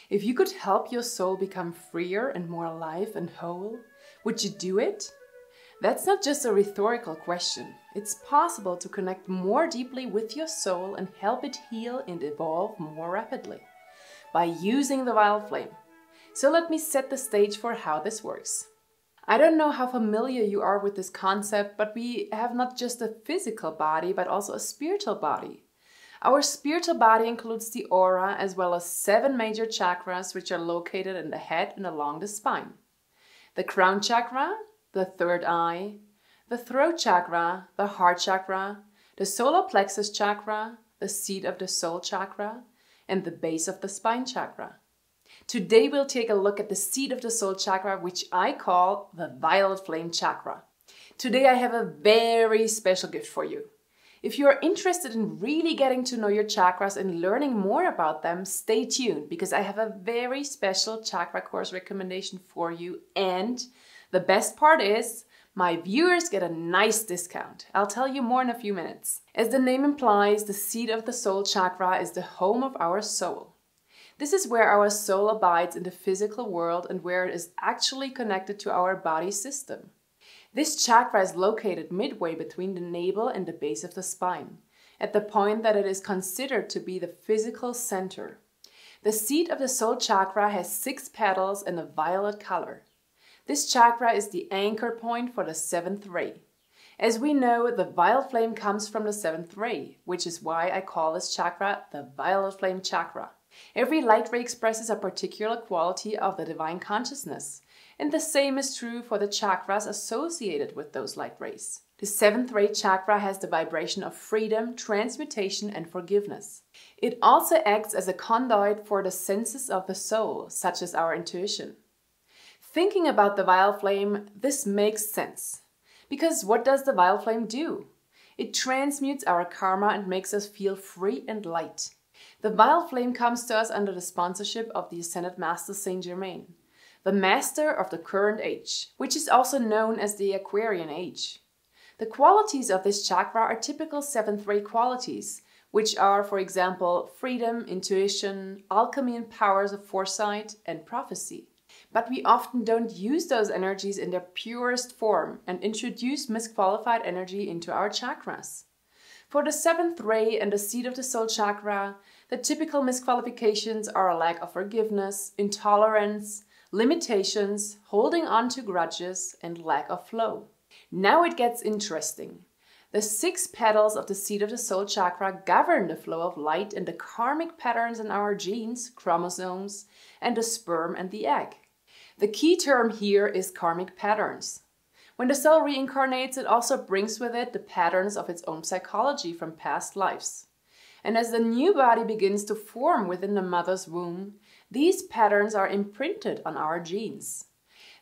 If you could help your soul become freer and more alive and whole, would you do it? That's not just a rhetorical question. It's possible to connect more deeply with your soul and help it heal and evolve more rapidly by using the violet flame. So let me set the stage for how this works. I don't know how familiar you are with this concept, but we have not just a physical body, but also a spiritual body. Our spiritual body includes the aura as well as 7 major chakras which are located in the head and along the spine. The crown chakra, the third eye, the throat chakra, the heart chakra, the solar plexus chakra, the seat of the soul chakra, and the base of the spine chakra. Today we'll take a look at the seat of the soul chakra, which I call the violet flame chakra. Today I have a very special gift for you. If you are interested in really getting to know your chakras and learning more about them, stay tuned because I have a very special chakra course recommendation for you, and the best part is my viewers get a nice discount. I'll tell you more in a few minutes. As the name implies, the seat of the soul chakra is the home of our soul. This is where our soul abides in the physical world and where it is actually connected to our body system. This chakra is located midway between the navel and the base of the spine, at the point that it is considered to be the physical center. The seat of the soul chakra has 6 petals and a violet color. This chakra is the anchor point for the 7th ray. As we know, the violet flame comes from the 7th ray, which is why I call this chakra the violet flame chakra. Every light ray expresses a particular quality of the divine consciousness, and the same is true for the chakras associated with those light rays. The 7th ray chakra has the vibration of freedom, transmutation, and forgiveness. It also acts as a conduit for the senses of the soul, such as our intuition. Thinking about the violet flame, this makes sense. Because what does the violet flame do? It transmutes our karma and makes us feel free and light. The violet flame comes to us under the sponsorship of the Ascended Master Saint Germain, the master of the current age, which is also known as the Aquarian age. The qualities of this chakra are typical 7th ray qualities, which are, for example, freedom, intuition, alchemy and powers of foresight, and prophecy. But we often don't use those energies in their purest form and introduce misqualified energy into our chakras. For the 7th ray and the seat of the soul chakra, the typical misqualifications are a lack of forgiveness, intolerance, limitations, holding on to grudges, and lack of flow. Now it gets interesting. The 6 petals of the seat of the soul chakra govern the flow of light and the karmic patterns in our genes, chromosomes, and the sperm and the egg. The key term here is karmic patterns. When the soul reincarnates, it also brings with it the patterns of its own psychology from past lives. And as the new body begins to form within the mother's womb, these patterns are imprinted on our genes.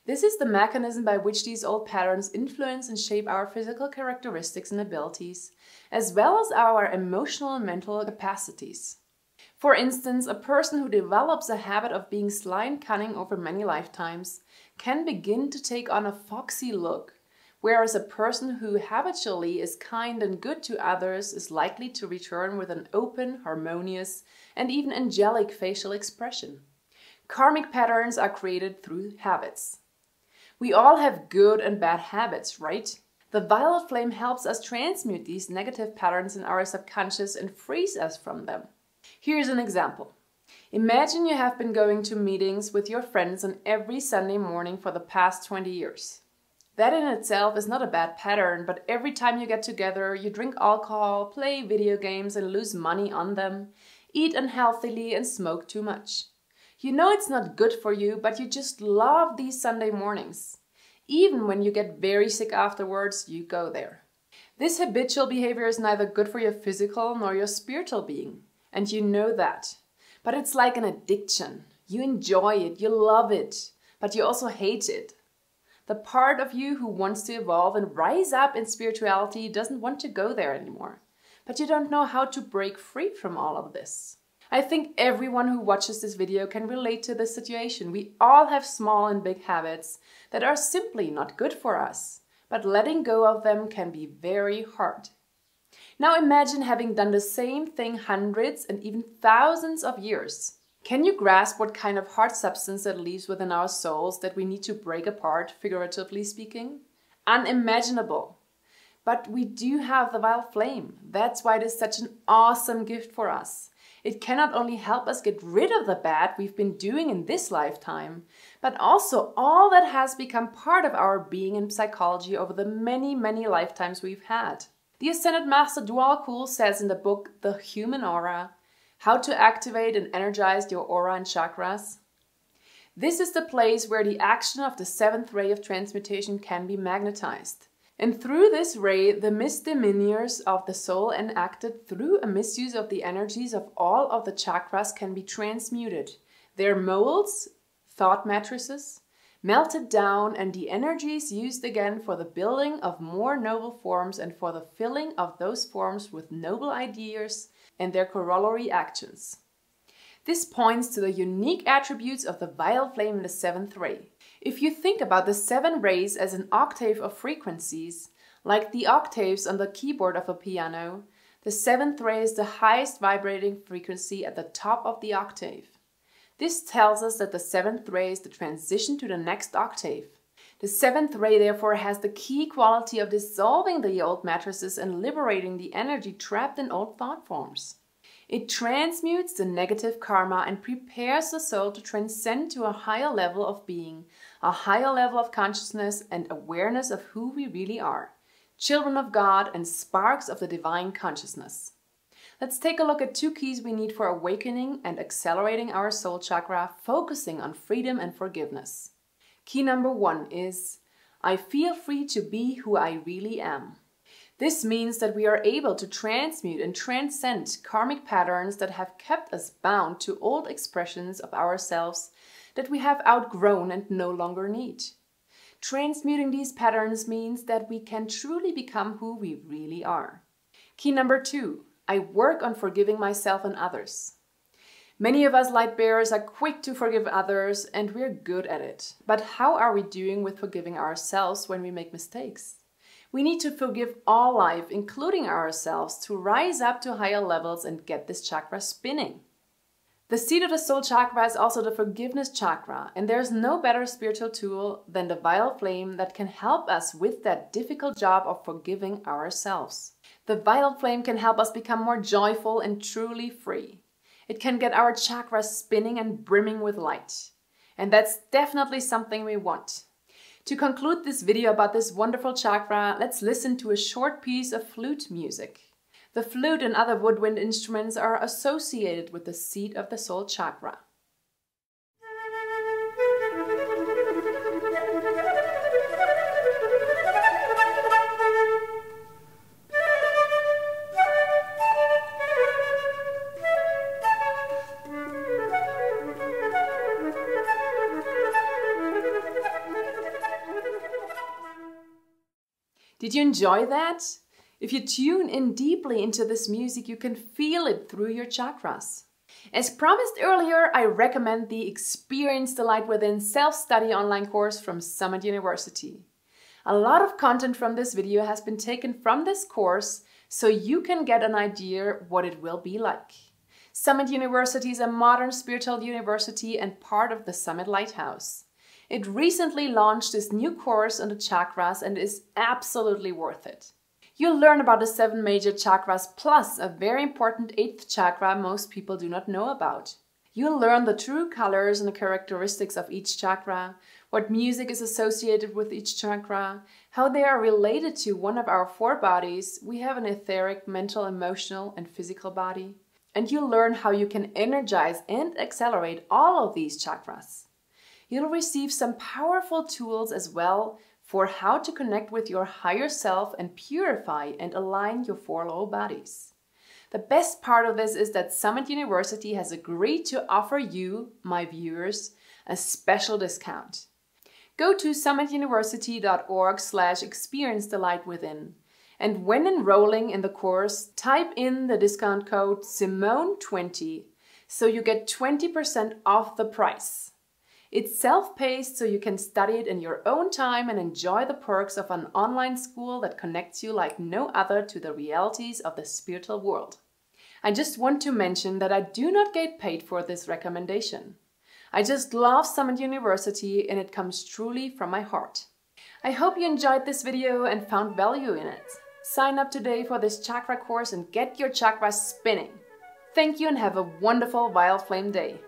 This is the mechanism by which these old patterns influence and shape our physical characteristics and abilities, as well as our emotional and mental capacities. For instance, a person who develops a habit of being sly and cunning over many lifetimes can begin to take on a foxy look, whereas a person who habitually is kind and good to others is likely to return with an open, harmonious, and even angelic facial expression. Karmic patterns are created through habits. We all have good and bad habits, right? The violet flame helps us transmute these negative patterns in our subconscious and frees us from them. Here's an example. Imagine you have been going to meetings with your friends on every Sunday morning for the past 20 years. That in itself is not a bad pattern, but every time you get together, you drink alcohol, play video games and lose money on them, eat unhealthily and smoke too much. You know it's not good for you, but you just love these Sunday mornings. Even when you get very sick afterwards, you go there. This habitual behavior is neither good for your physical nor your spiritual being, and you know that. But it's like an addiction. You enjoy it, you love it, but you also hate it. The part of you who wants to evolve and rise up in spirituality doesn't want to go there anymore. But you don't know how to break free from all of this. I think everyone who watches this video can relate to this situation. We all have small and big habits that are simply not good for us, but letting go of them can be very hard. Now imagine having done the same thing hundreds and even thousands of years. Can you grasp what kind of hard substance that lives within our souls that we need to break apart, figuratively speaking? Unimaginable. But we do have the vile flame. That's why it is such an awesome gift for us. It can not only help us get rid of the bad we've been doing in this lifetime, but also all that has become part of our being in psychology over the many, many lifetimes we've had. The Ascended Master Djwhal Khul says in the book The Human Aura, how to activate and energize your aura and chakras. This is the place where the action of the seventh ray of transmutation can be magnetized. And through this ray, the misdemeanors of the soul enacted through a misuse of the energies of all of the chakras can be transmuted. Their molds, thought matrices, melted down, and the energies used again for the building of more noble forms and for the filling of those forms with noble ideas and their corollary actions. This points to the unique attributes of the vile flame in the seventh ray. If you think about the 7 rays as an octave of frequencies, like the octaves on the keyboard of a piano, the 7th ray is the highest vibrating frequency at the top of the octave. This tells us that the 7th ray is the transition to the next octave. The 7th ray therefore has the key quality of dissolving the old matrices and liberating the energy trapped in old thought forms. It transmutes the negative karma and prepares the soul to transcend to a higher level of being, a higher level of consciousness and awareness of who we really are, children of God and sparks of the divine consciousness. Let's take a look at 2 keys we need for awakening and accelerating our soul chakra, focusing on freedom and forgiveness. Key number 1 is, I feel free to be who I really am. This means that we are able to transmute and transcend karmic patterns that have kept us bound to old expressions of ourselves that we have outgrown and no longer need. Transmuting these patterns means that we can truly become who we really are. Key number 2, I work on forgiving myself and others. Many of us light bearers are quick to forgive others and we're good at it. But how are we doing with forgiving ourselves when we make mistakes? We need to forgive all life, including ourselves, to rise up to higher levels and get this chakra spinning. The seat of the soul chakra is also the forgiveness chakra, and there's no better spiritual tool than the vile flame that can help us with that difficult job of forgiving ourselves. The vile flame can help us become more joyful and truly free. It can get our chakras spinning and brimming with light. And that's definitely something we want. To conclude this video about this wonderful chakra, let's listen to a short piece of flute music. The flute and other woodwind instruments are associated with the seat of the soul chakra. Did you enjoy that? If you tune in deeply into this music, you can feel it through your chakras. As promised earlier, I recommend the Experience the Light Within self-study online course from Summit University. A lot of content from this video has been taken from this course, so you can get an idea what it will be like. Summit University is a modern spiritual university and part of the Summit Lighthouse. It recently launched this new course on the chakras and is absolutely worth it. You'll learn about the 7 major chakras plus a very important 8th chakra most people do not know about. You'll learn the true colors and the characteristics of each chakra, what music is associated with each chakra, how they are related to one of our 4 bodies. We have an etheric, mental, emotional, and physical body. And you'll learn how you can energize and accelerate all of these chakras. You'll receive some powerful tools as well for how to connect with your higher self and purify and align your 4 lower bodies. The best part of this is that Summit University has agreed to offer you, my viewers, a special discount. Go to summituniversity.org/experience-the-light-within, and when enrolling in the course, type in the discount code SIMONE20 so you get 20% off the price. It's self-paced, so you can study it in your own time and enjoy the perks of an online school that connects you like no other to the realities of the spiritual world. I just want to mention that I do not get paid for this recommendation. I just love Summit University and it comes truly from my heart. I hope you enjoyed this video and found value in it. Sign up today for this chakra course and get your chakras spinning. Thank you and have a wonderful Wild Flame day.